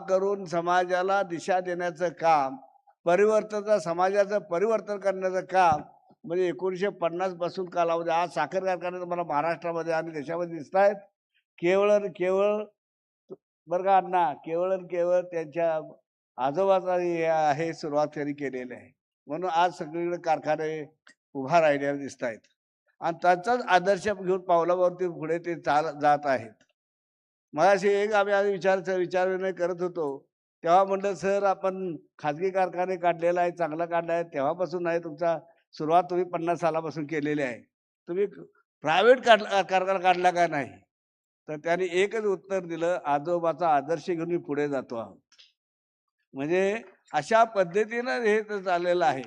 करून समाजाला दिशा देण्याचं काम, समाजाचं परिवर्तन करण्याचं काम म्हणजे 1950 पासून कालावधी आज साखर कारखाने तुम्हाला महाराष्ट्रामध्ये आणि देशामध्ये दिसत आहेत. केवळ आणि केवळ बरं का अण्णा, केवळ आणि केवळ त्यांच्या आजोबांनी हे सुरुवात त्यांनी केलेली आहे. म्हणून आज सगळीकडे कारखाने उभा राहिलेले दिसत आहेत आणि त्यांचाच आदर्श घेऊन पावलावरती पुढे ते जात आहेत. मगाशी एक आम्ही आज विचारविनिमय करत होतो. तेव्हा म्हटलं, "सर आपण खाजगी कारखाने काढलेला आहे, चांगला काढला आहे. तेव्हापासून नाही तुमचा सुरुवात तुम्ही 50 सालापासून केलेली आहे. तुम्ही प्रायव्हेट कारखाना काढला का नाही?" तर त्यांनी एकच उत्तर दिलं, "आजोबाचा आदर्श घेऊन मी पुढे जातो आहोत." म्हणजे अशा पद्धतीनं हे तर चाललेलं आहे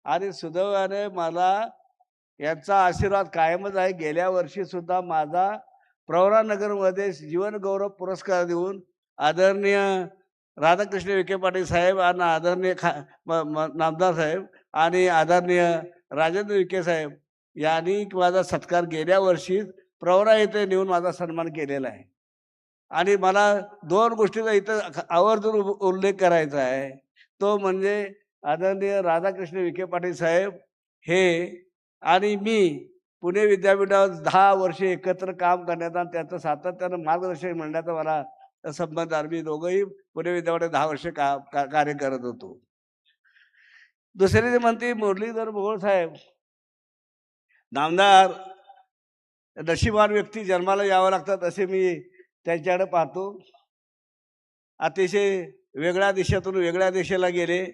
आणि सुदैवाने मला यांचा आशीर्वाद कायमच आहे. गेल्या वर्षी सुद्धा माझा प्रवरानगरमध्ये जीवन गौरव पुरस्कार देऊन आदरणीय राधाकृष्ण विखे पाटील साहेब आणि आदरणीय नामदार साहेब आणि आदरणीय राजेंद्र विखे साहेब यांनी माझा सत्कार गेल्या वर्षी प्रवरा येथे नेऊन माझा सन्मान केलेला आहे. आणि मला 2 गोष्टीचा इथं आवर्जून उल्लेख करायचा आहे. तो म्हणजे आदरणीय राधाकृष्ण विखे पाटील साहेब हे आणि मी पुणे विद्यापीठात 10 वर्षे एकत्र काम करण्याचा आणि त्याचं सातत्यानं मार्गदर्शन मिळण्याचा मला संबंध आहे. मी दोघंही पुणे विद्यापीठात 10 वर्षे कार्य करत होतो. दुसरी जे म्हणते मुरलीधर मोहोळ साहेब, नामदार नशिबवान व्यक्ती जन्माला यावं लागतात असे मी त्यांच्याकडे पाहतो. अतिशय वेगळ्या देशातून वेगळ्या देशाला गेले.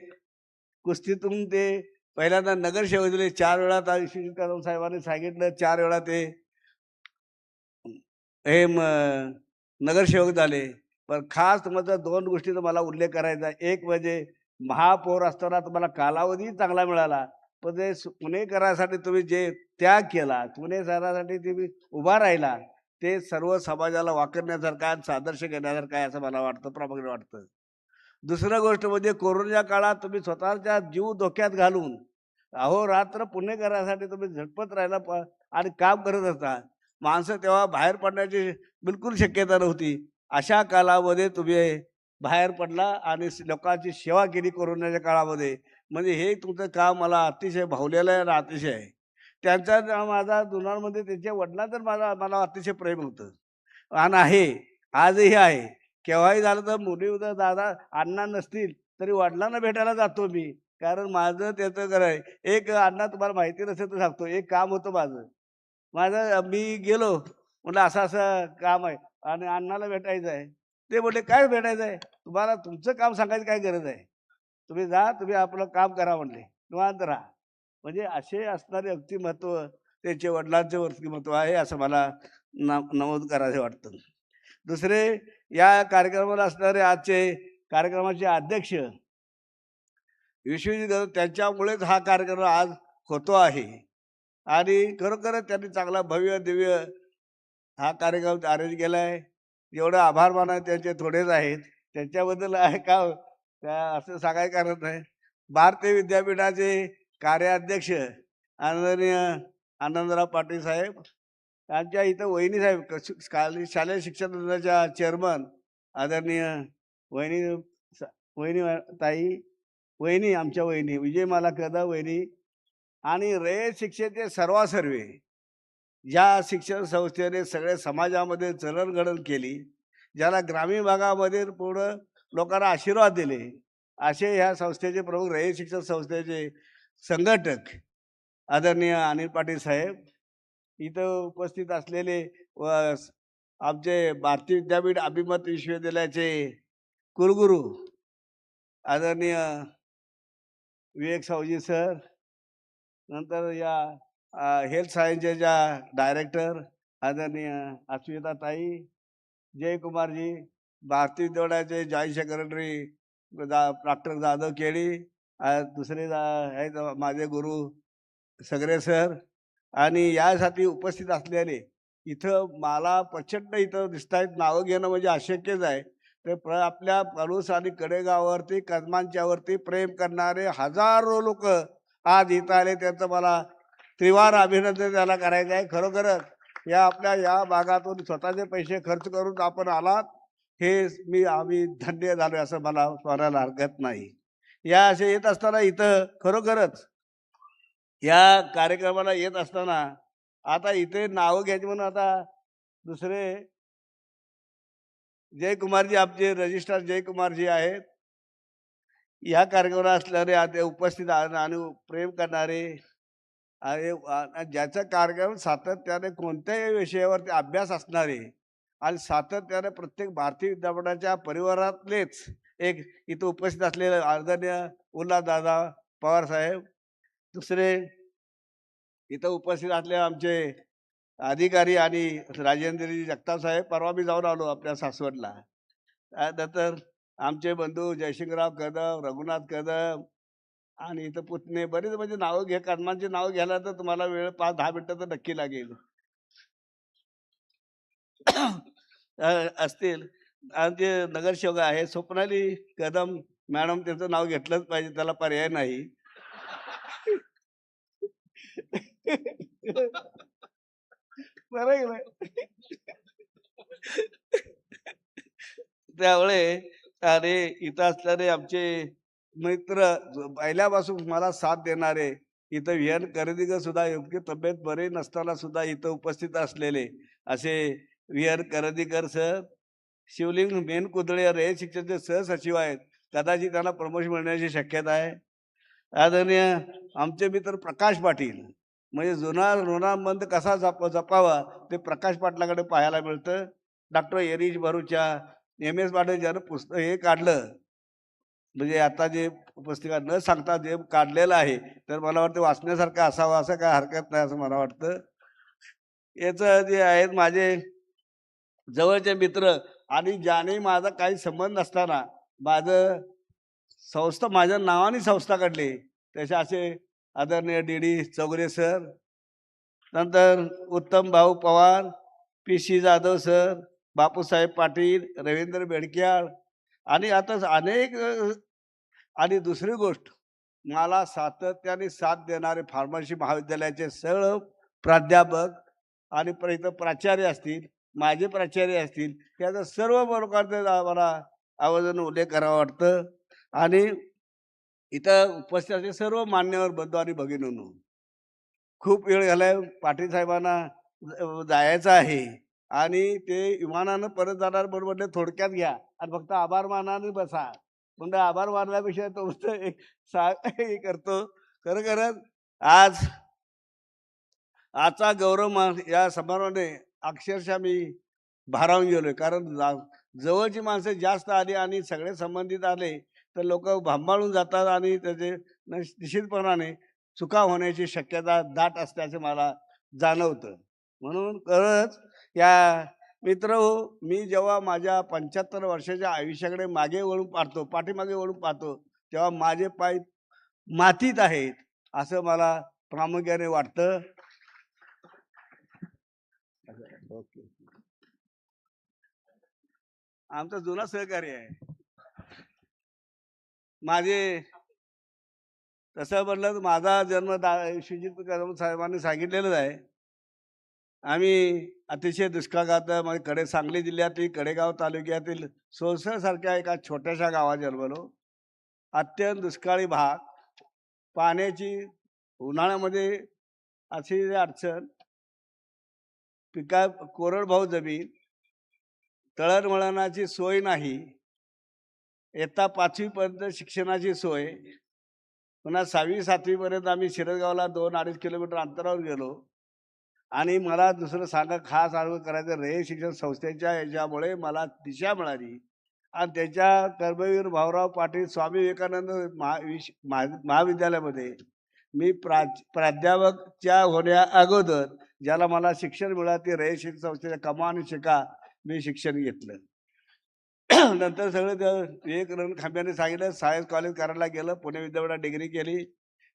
कुस्तीतून ते पहिल्यांदा नगरसेवक दिले 4 वेळा. विश्वजित कदम साहेबांनी सांगितलं 4 वेळा ते हे नगरसेवक झाले. पण खास तुम्हाला 2 गोष्टीचा मला उल्लेख करायचा. एक म्हणजे महापौर असताना तुम्हाला कालावधी चांगला मिळाला, पण ते पुणेकरांसाठी तुम्ही जे त्याग केला, पुणे शहरासाठी तुम्ही उभा राहिला, ते सर्व समाजाला वाकरण्यासारखं आणि आदर्श घेण्यासारखं आहे असं मला वाटतं, प्रामुख्याने वाटतं. दुसरं गोष्ट म्हणजे कोरोनाच्या काळात तुम्ही स्वतःचा जीव धोक्यात घालून अहोरात्र पुणेकरांसाठी तुम्ही झटपट राहिला आणि काम करत असता. माणसं तेव्हा बाहेर पडण्याची बिलकुल शक्यता नव्हती. अशा काळामध्ये तुम्ही बाहेर पडला आणि लोकांची सेवा केली कोरोनाच्या काळामध्ये. म्हणजे हे तुमचं काम मला अतिशय भावलेलं आहे आणि अतिशय आहे. त्यांचा माझा जुनारमध्ये त्यांच्या वडिलांचं मला अतिशय प्रेम होतं आणि आहे, आजही आहे. केव्हाही झालं तर मुली उद्या दादा अण्णा नसतील तरी वडिलांना भेटायला जातो मी. कारण माझं त्याचं आहे. एक अण्णा तुम्हाला माहिती नसेल तर सांगतो. एक काम होतं मी गेलो म्हटलं असं काम आहे आणि अण्णाला भेटायचं आहे. ते म्हटले काय भेटायचं आहे? तुम्हाला तुमचं काम सांगायची काय गरज आहे? तुम्ही जा, तुम्ही आपलं काम करा म्हणले. निवांत राहा. म्हणजे असे असणारे व्यक्तिमत्व त्यांचे वडिलांचे व्यक्तिमत्व आहे असं मला नमूद करायचं वाटतं. दुसरे या कार्यक्रमाला असणारे आजचे कार्यक्रमाचे अध्यक्ष विश्वजित त्यांच्यामुळेच हा कार्यक्रम आज होतो आहे आणि खरोखरच त्यांनी चांगला भव्य दिव्य हा कार्यक्रम अरेंज केला आहे. जेवढं आभार माना त्यांचे थोडेच आहेत. त्यांच्याबद्दल आहे का असं सांगायचं कारण नाही. भारतीय विद्यापीठाचे कार्याध्यक्ष आदरणीय आनंदराव पाटील साहेब, आमच्या इथं वहिनी साहेब शालेय शिक्षण मंडळाच्या चेअरमन आदरणीय वहिनी वहिनी ताई वहिनी आमच्या वहिनी विजयमाला कदम वहिनी आणि रयत शिक्षेचे सर्वासर्वे ज्या शिक्षण संस्थेने सगळ्या समाजामध्ये जडणघडण केली, ज्याला ग्रामीण भागामध्ये पूर्ण लोकांना आशीर्वाद दिले, असे ह्या संस्थेचे प्रमुख रयत शिक्षण संस्थेचे संघटक आदरणीय अनिल पाटील साहेब, इथं उपस्थित असलेले व आमचे भारतीय विद्यापीठ अभिमत विश्वविद्यालयाचे कुलगुरू आदरणीय विवेक सावजी सर, नंतर या हेल्थ सायन्सच्या डायरेक्टर आदरणीय अस्मिता ताई, जयकुमारजी, भारतीय विद्यापीठाचे जॉईंट सेक्रेटरी डॉक्टर जाधव केळी, दुसरे आहेत माझे गुरु सगरे सर आणि यासाठी उपस्थित असलेले इथं मला प्रचंड इथं दिसत आहेत. नावं घेणं म्हणजे अशक्यच आहे. तर आपल्या पलूस आणि कडेगावावरती कदमांच्यावरती प्रेम करणारे हजारो लोक आज इथं आले. त्यांचं मला त्रिवार अभिनंदन त्याला करायचं आहे. खरोखरच या आपल्या या भागातून स्वतःचे पैसे खर्च करून आपण आलात हे आम्ही धन्य झालो असं मला म्हणायला हरकत नाही. या असे येत असताना इथं खरोखरच या कार्यक्रमाला येत असताना आता इथे नावं घ्यायची म्हणून आता दुसरे जयकुमारजी, आमचे रजिस्ट्रार जयकुमारजी आहेत. या कार्यक्रमाला असणारे आता उपस्थित आणि प्रेम करणारे ज्याचा कार्यक्रम सातत्याने कोणत्याही विषयावरती अभ्यास असणारे आणि सातत्याने प्रत्येक भारतीय विद्यापीठाच्या परिवारातलेच एक इथं उपस्थित असलेले आदरणीय दादा पवार साहेब, दुसरे इथं उपस्थित असलेले आमचे अधिकारी आणि राजेंद्रजी जगताप साहेब, परवा मी जाऊन आलो आपल्या सासवडला. त्यानंतर आमचे बंधू जयसिंगराव कदम, रघुनाथ कदम आणि इथं पुतणे बरेच म्हणजे नावं कदमांची नावं घ्यायला तर तुम्हाला वेळ 5-10 मिनिटं तर नक्की लागेल. असतील. आणि ते नगरसेवक आहे स्वप्नाली कदम मॅडम, त्यांचं नाव घेतलंच पाहिजे, त्याला पर्याय नाही. बरं त्यामुळे आणि इथं असणारे आमचे मित्र पहिल्यापासून मला साथ देणारे इथं विहान खरेदीकर सुद्धा योग्य तब्येत बरे नसताना सुद्धा इथं उपस्थित असलेले असे विहान खरेदीकर सर, शिवलिंग मेनकुदळे रे शिक्षणचे सहसचिव आहेत, कदाचित त्यांना प्रमोशन मिळण्याची शक्यता आहे. आदरणीय आमचे मित्र प्रकाश पाटील, म्हणजे जुना ऋणाबंध कसा जपावा ते प्रकाश पाटलाकडे पाहायला मिळतं. डॉक्टर एरिज भरूच्या MS पाटील ज्यानं पुस्तक हे काढलं, म्हणजे आता जे पुस्तिका न सांगता जे काढलेलं आहे, तर मला वाटतं वाचण्यासारखं असावं, असं काय हरकत नाही असं मला वाटतं. याचं जे आहेत माझे जवळचे मित्र आणि ज्याने माझा काही संबंध नसताना माझं संस्था माझ्या नावाने संस्था काढली, तसे असे आदरणीय DD चौगुले सर, नंतर उत्तम भाऊ पवार, PC जाधव सर, बापूसाहेब पाटील, रवींद्र बेडक्याळ आणि आता अनेक आणि दुसरी गोष्ट, मला सातत्याने साथ देणारे फार्मसी महाविद्यालयाचे सर्व प्राध्यापक आणि इथं प्राचार्य असतील, माझे प्राचार्य असतील, त्याचा सर्व प्रकारचा मला आवर्जून उल्लेख करावा वाटतं. आणि इथं उपस्थित असलेले सर्व मान्यवर बंधू आणि भगिनींनो, खूप वेळ झालाय, पाटील साहेबांना जायचं आहे आणि ते विमानानं परत जाणार बरोबर थोडक्यात घ्या आणि फक्त आभार मानाने बसा. म्हणजे आभार मानल्यापेक्षा तुमचं एक हे करतो. खरंच आज आजचा गौरव या समारोहाने अक्षरशः मी भारावून गेलोय. कारण जवळची माणसं जास्त आली आणि सगळे संबंधित आले तर लोक भांबाळून जातात आणि त्याचे निश्चितपणाने चुका होण्याची शक्यता दाट असल्याचे मला जाणवतं. म्हणून खरंच या मित्र हो, मी जेव्हा माझ्या 75 वर्षाच्या आयुष्याकडे मागे वळून पाहतो, पाठीमागे वळून पाहतो, तेव्हा माझे पाय मातीत आहेत असं मला प्रामुख्याने वाटतं. ओके, आमचा जुना सहकारी आहे. माझे तसं म्हणलं तर माझा जन्म श्रीजित कदम साहेबांनी सांगितलेलंच आहे. आम्ही अतिशय दुष्काळात म्हणजे सांगली जिल्ह्यातील कडेगाव तालुक्यातील सोळसरसारख्या एका छोट्याशा गावात जन्मलो. अत्यंत दुष्काळी भाग, पाण्याची उन्हाळ्यामध्ये अशी अडचण, कोरडभाऊ जमीन, तळणवळणाची सोय नाही, इयत्ता 5वी पर्यंत शिक्षणाची सोय, पुन्हा 6वी 7वी पर्यंत आम्ही शिरसगावला 2-2.5 किलोमीटर अंतरावर गेलो. आणि मला दुसरं खास आडवं करायचं, रे शिक्षण संस्थेच्या याच्यामुळे मला दिशा मिळाली आणि त्याच्या कर्मवीर भाऊराव पाटील स्वामी विवेकानंद महाविद्यालयामध्ये मी प्राध्यापकच्या होण्या अगोदर ज्याला मला शिक्षण मिळाले, रे शिक्षण संस्थेच्या कमान शिका मी शिक्षण घेतलं. नंतर सगळं विवेकानंद खांब्याने सांगितलं, सायन्स कॉलेज करायला गेलं, पुणे विद्यापीठात डिग्री केली,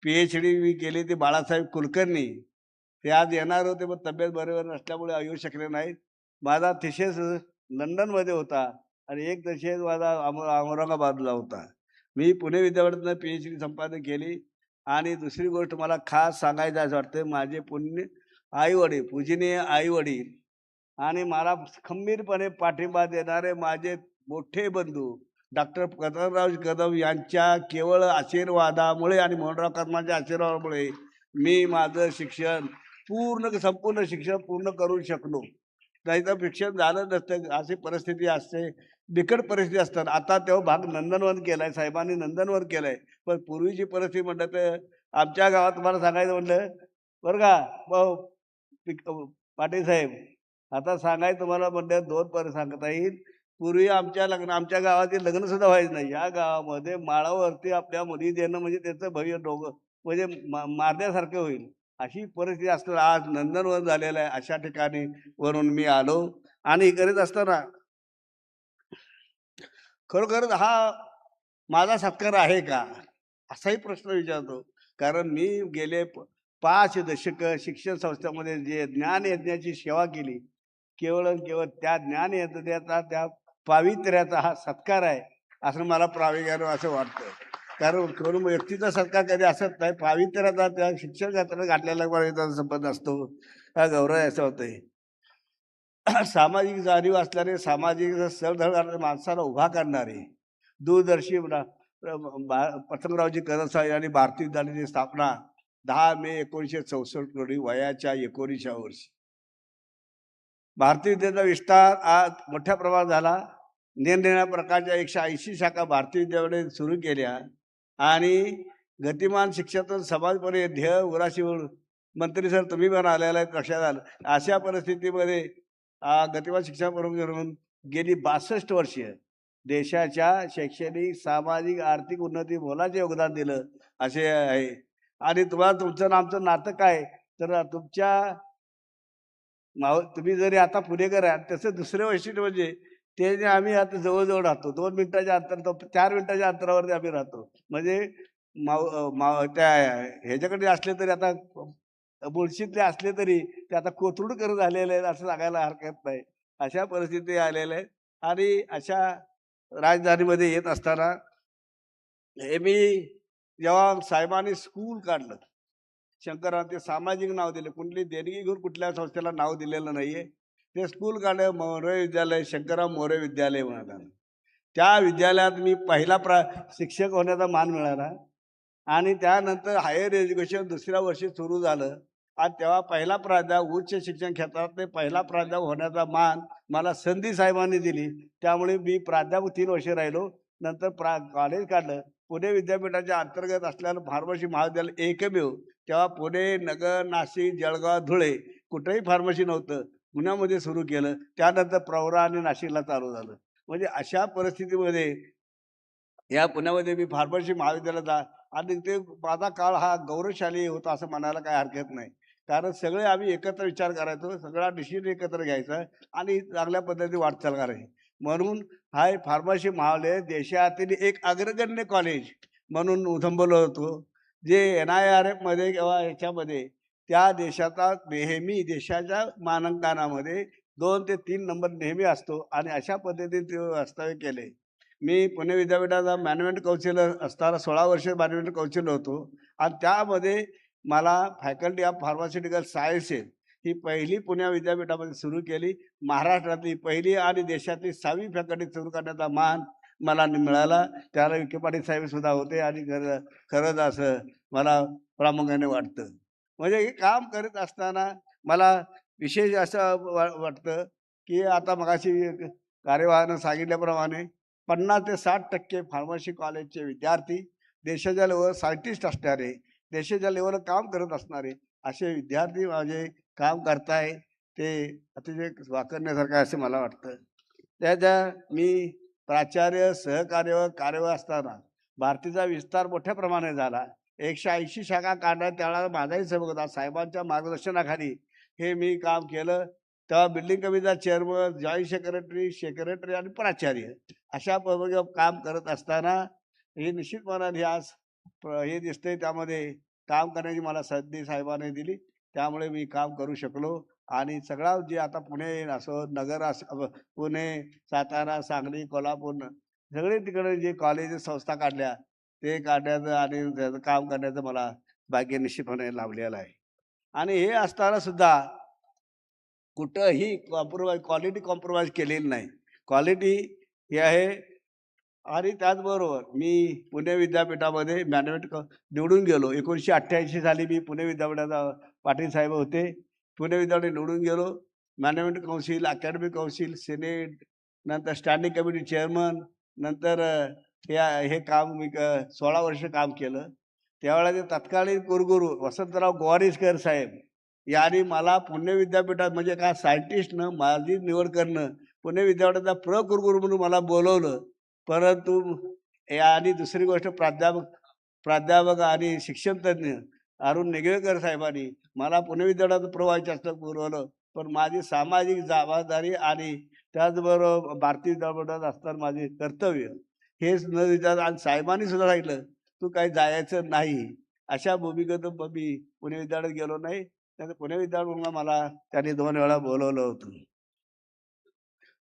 PhD मी केली ती बाळासाहेब कुलकर्णी. ते आज येणार होते पण तब्येत बरोबर नसल्यामुळे येऊ शकले नाहीत. माझा थिसेस लंडनमध्ये होता आणि एक थिसेस माझा औरंगाबादला होता. मी पुणे विद्यापीठातून PhD संपादन केली. आणि दुसरी गोष्ट मला खास सांगायचं असं वाटतं, माझे पुण्य आईवडील, पूजनीय आईवडील आणि मला खंबीरपणे पाठिंबा देणारे माझे मोठे बंधू डॉक्टर कदमराव कदम यांच्या केवळ आशीर्वादामुळे आणि मोहनराव कर्मांच्या आशीर्वादामुळे मी माझं शिक्षण संपूर्ण शिक्षण पूर्ण करू शकलो. नाही तर शिक्षण झालं नसतं. अशी परिस्थिती असते, बिकट परिस्थिती असतात. आता तेव्हा भाग नंदनवन केलाय, साहेबांनी नंदनवन केलंय. पण पूर्वीची परिस्थिती म्हटलं तर आमच्या गावात तुम्हाला सांगायचं म्हटलं बरं का पाटील साहेब, आता सांगायचं तुम्हाला म्हणलं 2 सांगता येईल. पूर्वी आमच्या गावातील लग्न सुद्धा व्हायचं नाही. या गावामध्ये माळावरती आपल्या मुली देणं म्हणजे त्याचं भव्य डोंगर म्हणजे मारण्यासारखं होईल. अशी परिस्थिती असताना आज नंदनवन झालेलं आहे. अशा ठिकाणी वरून मी आलो आणि करीत असताना खरोखर हा माझा सत्कार आहे का? असाही प्रश्न विचारतो. कारण मी गेले 5 दशक शिक्षण संस्थेमध्ये जे ज्ञान यज्ञाची सेवा केली, केवळ आणि केवळ त्या ज्ञान यज्ञाचा, त्या पावित्र्याचा हा सत्कार आहे, असं मला प्राविण्य असं वाटतं. कारण करून व्यक्तीचा सत्कार कधी असत नाही, पावित्र्याचा त्या शिक्षण क्षेत्रात घातलेला संबंध असतो. हा गौरव असं होतंय. सामाजिक जाणीव असणारे, सामाजिक सळधळ करणारे, माणसाला उभा करणारे, दूरदर्शी पतंगरावजी कदम साहेब यांनी भारतीय विद्यालयाची स्थापना 10 मे 1964 रोजी वयाच्या 19व्या वर्षी. भारतीय विद्यालयाचा विस्तार आज मोठ्या प्रमाणात झाला. निरनिराळ्या प्रकारच्या 180 शाखा भारतीय विद्यालयाने सुरू केल्या आणि गतिमान शिक्षणातून समाजपणे ध्येय उराशीवर मंत्री सर तुम्ही पण आलेला आहे लक्षात आलं. अशा परिस्थितीमध्ये गतिमान शिक्षण करून गेली 62 वर्षे देशाच्या शैक्षणिक, सामाजिक, आर्थिक उन्नती मोलाचे योगदान दिलं असे आहे. आणि तुम्हाला तुमचं आमचं नातं काय, तर तुमच्या तुम्ही जरी आता पुणेकर आहात, त्याचं दुसरं वैशिष्ट्य म्हणजे ते आम्ही आता जवळजवळ राहतो. 2 मिनिटाच्या अंतर, 4 मिनिटाच्या अंतरावरती आम्ही राहतो. म्हणजे त्या ह्याच्याकडे असले तरी आता मुळशीतले असले तरी ते आता कोथरूडकर झालेले आहेत असं सांगायला हरकत नाही. अशा परिस्थिती आलेल्या आहेत. आणि अशा राजधानीमध्ये येत असताना हे मी जेव्हा साहेबांनी स्कूल काढलं, शंकरराव ते सामाजिक नाव दिले, कुठली देणगी घेऊन कुठल्या संस्थेला नाव दिलेलं नाहीये. ते स्कूल काढलं, मोरे विद्यालय, शंकरराव मोरे विद्यालय म्हणतात. त्या विद्यालयात मी पहिला शिक्षक होण्याचा मान मिळाला. आणि त्यानंतर हायर एज्युकेशन दुसऱ्या वर्षी सुरू झालं आणि तेव्हा पहिला प्राध्यापक, उच्च शिक्षण क्षेत्रातले पहिला प्राध्यापक होण्याचा मान मला संधी साहेबांनी दिली. त्यामुळे मी प्राध्यापक 3 वर्षे राहिलो. नंतर कॉलेज काढलं. पुणे विद्यापीठाच्या अंतर्गत असलेलं फार्मसी महाविद्यालय एकमेव. तेव्हा पुणे, नगर, नाशिक, जळगाव, धुळे कुठेही फार्मसी नव्हतं. पुण्यामध्ये सुरू केलं. त्यानंतर प्रवरा आणि नाशिकला चालू झालं. म्हणजे अशा परिस्थितीमध्ये या पुण्यामध्ये मी फार्मसी महाविद्यालयाचा आणि ते माझा काळ हा गौरवशाली होता असं म्हणायला काही हरकत नाही. कारण सगळे आम्ही एकत्र विचार करायचो, सगळा डिसिजन एकत्र घ्यायचा आणि चांगल्या पद्धतीने वाटचाल करायची. म्हणून हा फार्मसी महाविद्यालय देशातील एक अग्रगण्य कॉलेज म्हणून उधंबलं होतो. जे NIRF मध्ये किंवा याच्यामध्ये त्या देशाचा नेहमी देशाच्या मानांकनामध्ये 2 ते 3 नंबर नेहमी असतो आणि अशा पद्धतीने ते वास्तव्य केले. मी पुणे विद्यापीठाचा मॅनेजमेंट काउन्सिलर असताना 16 वर्ष मॅनेजमेंट काउन्सिलर होतो आणि त्यामध्ये मला फॅकल्टी ऑफ फार्मास्युटिकल सायन्सेस ही पहिली पुणे विद्यापीठामध्ये सुरू केली. महाराष्ट्रातली पहिली आणि देशातली 6वी फॅकल्टी सुरू करण्याचा मान मला मिळाला. त्याला विखे पाटील साहेब सुद्धा होते आणि खरंच असं मला प्रामुख्याने वाटतं. म्हणजे हे काम करत असताना मला विशेष असं वाटतं की आता मगाशी कार्यवाहानं सांगितल्याप्रमाणे 50 ते 60% फार्मसी कॉलेजचे विद्यार्थी देशाच्या लेवलवर सायंटिस्ट असणारे, देशाच्या लेवलवर काम करत असणारे असे विद्यार्थी माझे काम करताय, ते अतिशय वाखण्यासारखं आहे असं मला वाटतं. त्याच्या मी प्राचार्य, सहकार्य, कार्यवाह असताना भारतीचा विस्तार मोठ्या प्रमाणात झाला. 180 शाखा काढण्यात त्यावेळेला माझाही सहभाग होता. साहेबांच्या मार्गदर्शनाखाली हे मी काम केलं. तेव्हा बिल्डिंग कमिटीचा चेअरमन, जॉईंट सेक्रेटरी आणि प्राचार्य अशा काम करत असताना हे निश्चितपणाने आज हे दिसतंय. त्यामध्ये काम करण्याची मला संधी साहेबांनी दिली. त्यामुळे मी काम करू शकलो आणि सगळा जे आता पुणे असो, नगर असो, पुणे, सातारा, सांगली, कोल्हापूर सगळे तिकडे जे कॉलेज संस्था काढल्या ते काढण्याचं आणि त्याचं काम करण्याचं मला भाग्य निश्चितपणे लाभलेलं आहे. आणि हे असताना सुद्धा कुठंही क्वालिटी कॉम्प्रोमाइज केलेली नाही. क्वालिटी हे आहे. आणि त्याचबरोबर मी पुणे विद्यापीठामध्ये मॅनेजमेंट निवडून गेलो. 1988 साली मी पुणे विद्यापीठाचा पाटील साहेब होते. पुणे विद्यापीठ निवडून गेलो. Management council, academic council, Senate, नंतर स्टँडिंग कमिटी चेअरमन, नंतर हे काम मी 16 वर्ष काम केलं. त्यावेळेला ते तत्कालीन कुलगुरू वसंतराव गोवारीकर साहेब यांनी मला पुणे विद्यापीठात म्हणजे काय सायंटिस्टनं माझी निवड करणं, पुणे विद्यापीठाचा कुलगुरू म्हणून मला बोलवलं. परंतु आणि दुसरी गोष्ट प्राध्यापक प्राध्यापक आणि शिक्षण तज्ज्ञ अरुण नेगवेकर साहेबांनी मला पुणे विद्यापीठात व्हायचं बोलवलं. पण माझी सामाजिक जबाबदारी आणि त्याचबरोबर भारतीय विद्यापीठात असताना माझे कर्तव्य हेच न विचार आणि साहेबांनी सुद्धा सांगितलं, तू काही जायचं नाही. अशा भूमिकेतून मी पुणे विद्यापीठात गेलो नाही. त्यानं पुणे विद्यापीठाला मला त्यांनी 2 वेळा बोलवलं होतं.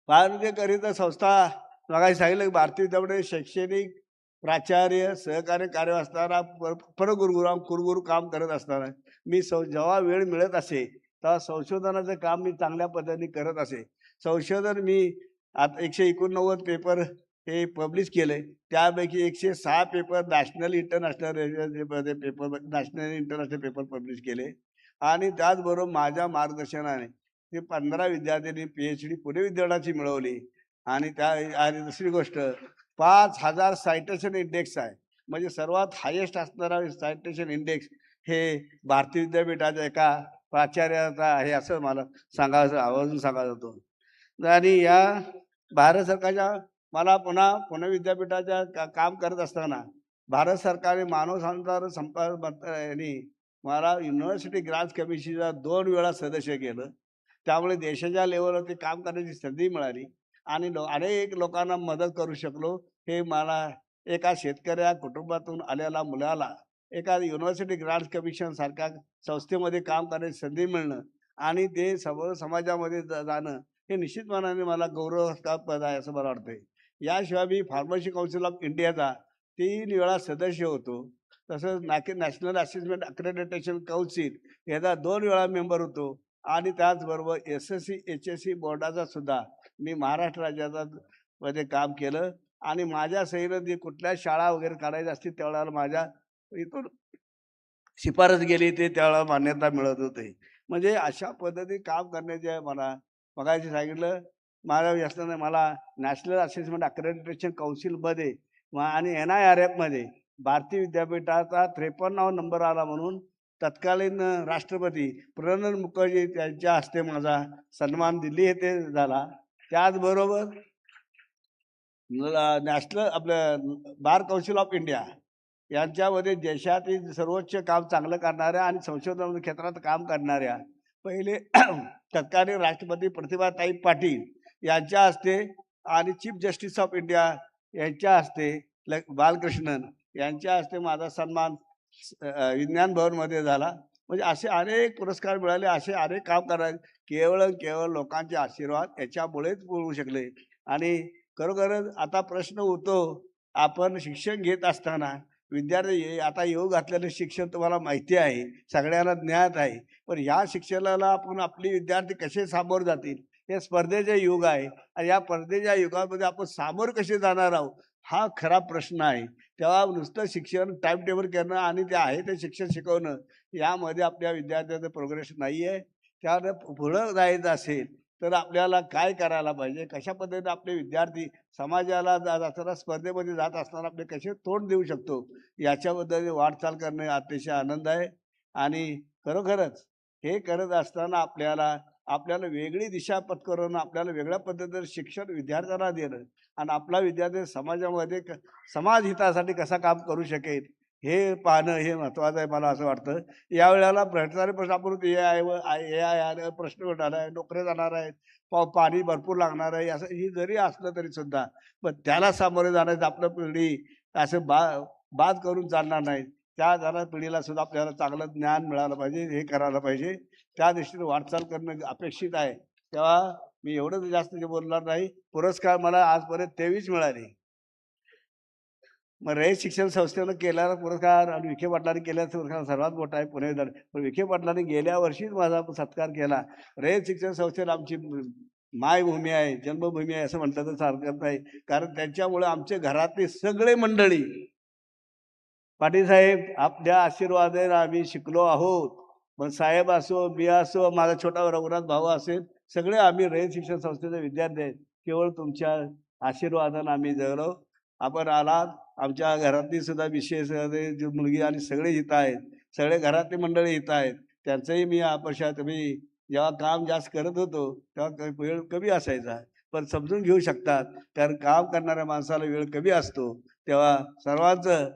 भारतीय संस्था मगाशी सांगितलं की भारतीय विद्यापीठ शैक्षणिक प्राचार्य सहकार्य कार्य असताना कुलगुरू काम करत असताना मी जेव्हा वेळ मिळत असे तेव्हा संशोधनाचं काम मी चांगल्या पद्धतीने करत असे. संशोधन मी आता 189 पेपर हे पब्लिश केले. त्यापैकी 106 paper national international paper national international paper publish केले. आणि त्याचबरोबर माझ्या मार्गदर्शनाने ते 15 विद्यार्थ्यांनी PhD पुणे विद्यापीठाची मिळवली. आणि आणि दुसरी गोष्ट 5000 सायटेशन इंडेक्स आहे. म्हणजे सर्वात हायेस्ट असणारा सायटेशन इंडेक्स हे भारतीय विद्यापीठाच्या एका प्राचार्याचा आहे असं मला आवर्जून सांगायचं होतं. आणि या भारत सरकारच्या मला पुन्हा पुणे विद्यापीठाच्या काम करत असताना भारत सरकारने मानव संसाधन संपदा मंत्र्यांनी मला युनिव्हर्सिटी ग्रांट्स कमिशनचा 2 वेळा सदस्य केलं. त्यामुळे देशाच्या लेवलवरती काम करण्याची संधी मिळाली आणि अनेक लोकांना मदत करू शकलो. हे मला एका शेतकऱ्या कुटुंबातून आलेल्या मुलाला एका युनिव्हर्सिटी ग्रांट्स कमिशन सारख्या संस्थेमध्ये काम करण्याची संधी मिळणं आणि ते समाजामध्ये जाणं हे निश्चितपणाने मला गौरवास्पद आहे असं मला वाटतंय. याशिवाय मी फार्मसी काउन्सिल ऑफ इंडियाचा 3 वेळा सदस्य होतो. तसंच नॅशनल असेसमेंट अक्रेडिटेशन काउन्सिल याचा 2 वेळा मेंबर होतो. आणि त्याचबरोबर SSC HSC बोर्डाचा सुद्धा मी महाराष्ट्र राज्याचा मध्ये काम केलं. आणि माझ्या सहीनं जी कुठल्या शाळा वगैरे काढायच्या असतील त्यावेळेला माझ्या इथून शिफारस गेली ते त्यावेळेला मान्यता मिळत होते. म्हणजे अशा पद्धती काम करण्याचे मला मगाशी सांगितलं. माझ्या व्यसनाने मला नॅशनल असेसमेंट अक्रेडिटेशन काउन्सिलमध्ये आणि NIRF मध्ये भारतीय विद्यापीठाचा 53वा नंबर आला म्हणून तत्कालीन राष्ट्रपती प्रणब मुखर्जी त्यांच्या हस्ते माझा सन्मान दिल्ली येथे झाला. त्याचबरोबर नॅशनल आपलं बार काउन्सिल ऑफ इंडिया यांच्यामध्ये देशातील सर्वोच्च काम चांगलं करणाऱ्या आणि संशोधन क्षेत्रात काम करणाऱ्या पहिले तत्कालीन राष्ट्रपती प्रतिभाताई पाटील यांच्या हस्ते आणि चीफ जस्टिस ऑफ इंडिया यांच्या हस्ते बालकृष्णन यांच्या हस्ते माझा सन्मान विज्ञान भवनमध्ये झाला. म्हणजे असे अनेक पुरस्कार मिळाले. असे अनेक काम करायचे केवळ लोकांचे आशीर्वाद याच्यामुळेच मिळू शकले. आणि खरोखरच आता प्रश्न होतो, आपण शिक्षण घेत असताना विद्यार्थी आता येऊ घातलेलं शिक्षण तुम्हाला माहिती आहे, सगळ्यांना ज्ञात आहे. पण ह्या शिक्षणाला आपण आपले विद्यार्थी कसे सामोरं जातील हे स्पर्धेचे युग आहे. आणि या स्पर्धेच्या युगामध्ये आपण सामोरं कसे जाणार आहोत हा खरा प्रश्न आहे. तेव्हा नुसतं शिक्षण टाइम टेबल करणं आणि ते आहे ते शिक्षण शिकवणं यामध्ये आपल्या विद्यार्थ्याचं प्रोग्रेस नाही आहे. त्यामुळे पुढं जायचं असेल तर आपल्याला काय करायला पाहिजे, कशा पद्धतीने आपले विद्यार्थी समाजाला जात असताना स्पर्धेमध्ये जात असताना आपले कसे तोंड देऊ शकतो याच्याबद्दल वाटचाल करणे अतिशय आनंद आहे. आणि खरोखरच हे करत असताना आपल्याला वेगळी दिशा पत्करून आपल्याला वेगळ्या पद्धतीने शिक्षण विद्यार्थ्यांना देणं आणि आपला विद्यार्थी समाजामध्ये समाज हितासाठी कसा काम करू शकेल हे पाहणं हे महत्त्वाचं आहे मला असं वाटतं. यावेळेला भ्रष्टाचारी प्रश्न आपण AI प्रश्न उठाला आहे, नोकऱ्या जाणार आहेत, पाणी भरपूर लागणार आहे असं ही जरी असलं तरी सुद्धा पण त्याला सामोरे जाण्याचं आपलं पिढी असं बाद करून चालणार नाही. त्या जाणाऱ्या पिढीला सुद्धा आपल्याला चांगलं ज्ञान मिळालं पाहिजे, हे करायला पाहिजे. त्या दृष्टीने वाटचाल करणं अपेक्षित आहे. तेव्हा मी एवढं जास्त बोलणार नाही. पुरस्कार मला आजपर्यंत 23 मिळाले. मग रयत शिक्षण संस्थेनं केलेला पुरस्कार आणि विखे पाटलांनी केलेला पुरस्कार सर्वात मोठा आहे पुणे विद्यापीठ. पण विखे पाटलांनी गेल्या वर्षीच माझा सत्कार केला. रयत शिक्षण संस्थेला आमची मायभूमी आहे, जन्मभूमी आहे असं म्हटलं तर हरकत नाही. कारण त्यांच्यामुळे आमच्या घरातली सगळे मंडळी, पाटील साहेब आपल्या आशीर्वादाने आम्ही शिकलो आहोत. मग साहेब असो, मी असो, माझा छोटा रघुनाथ भाऊ असेल, सगळे आम्ही रयत शिक्षण संस्थेचे विद्यार्थी आहेत. केवळ तुमच्या आशीर्वादाने आम्ही जगलो. आपण आलात, आमच्या घरातली सुद्धा विशेष जी मुलगी आणि सगळे इथं आहेत, सगळे घरातली मंडळी इथं आहेत. त्यांचंही मी अपशात मी जेव्हा काम जास्त करत होतो तेव्हा वेळ कमी असायचा, पण समजून घेऊ शकतात, कारण काम करणाऱ्या माणसाला वेळ कमी असतो. तेव्हा सर्वांचं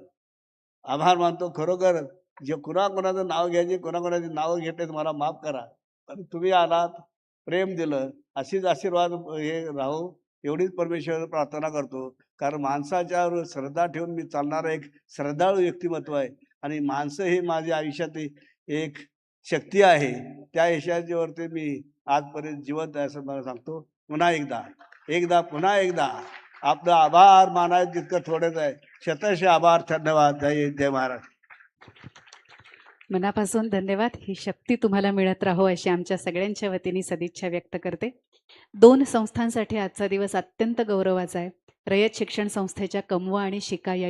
आभार मानतो. खरोखर जे कुणाकुणाचं नाव घ्यायचे, कुणाकुणाची नावं घेतले मला माफ करा, पण तुम्ही आलात, प्रेम दिलं, अशीच आशीर्वाद हे राहू एवढीच परमेश्वर प्रार्थना करतो. कारण माणसाच्यावर श्रद्धा ठेवून मी चालणारा एक श्रद्धाळू व्यक्तिमत्व आहे आणि माणसं ही माझ्या आयुष्यातली एक शक्ती आहे. त्या यशाच्यावरती मी आजपर्यंत जिवंत आहे असं मला सांगतो. पुन्हा पुन्हा एकदा आपलं आभार मानायचं जितकं थोडंच आहे. शतश आभार, धन्यवाद. जय हिंद, जय महाराष्ट्र. मनापासून धन्यवाद. ही शक्ती तुम्हाला मिळत राहो अशी आमच्या सगळ्यांच्या वतीने सदिच्छा व्यक्त करते. 2 संस्थांसाठी आजचा दिवस अत्यंत गौरवाचा आहे. रयत शिक्षण संस्थेच्या कमवा आणि शिका या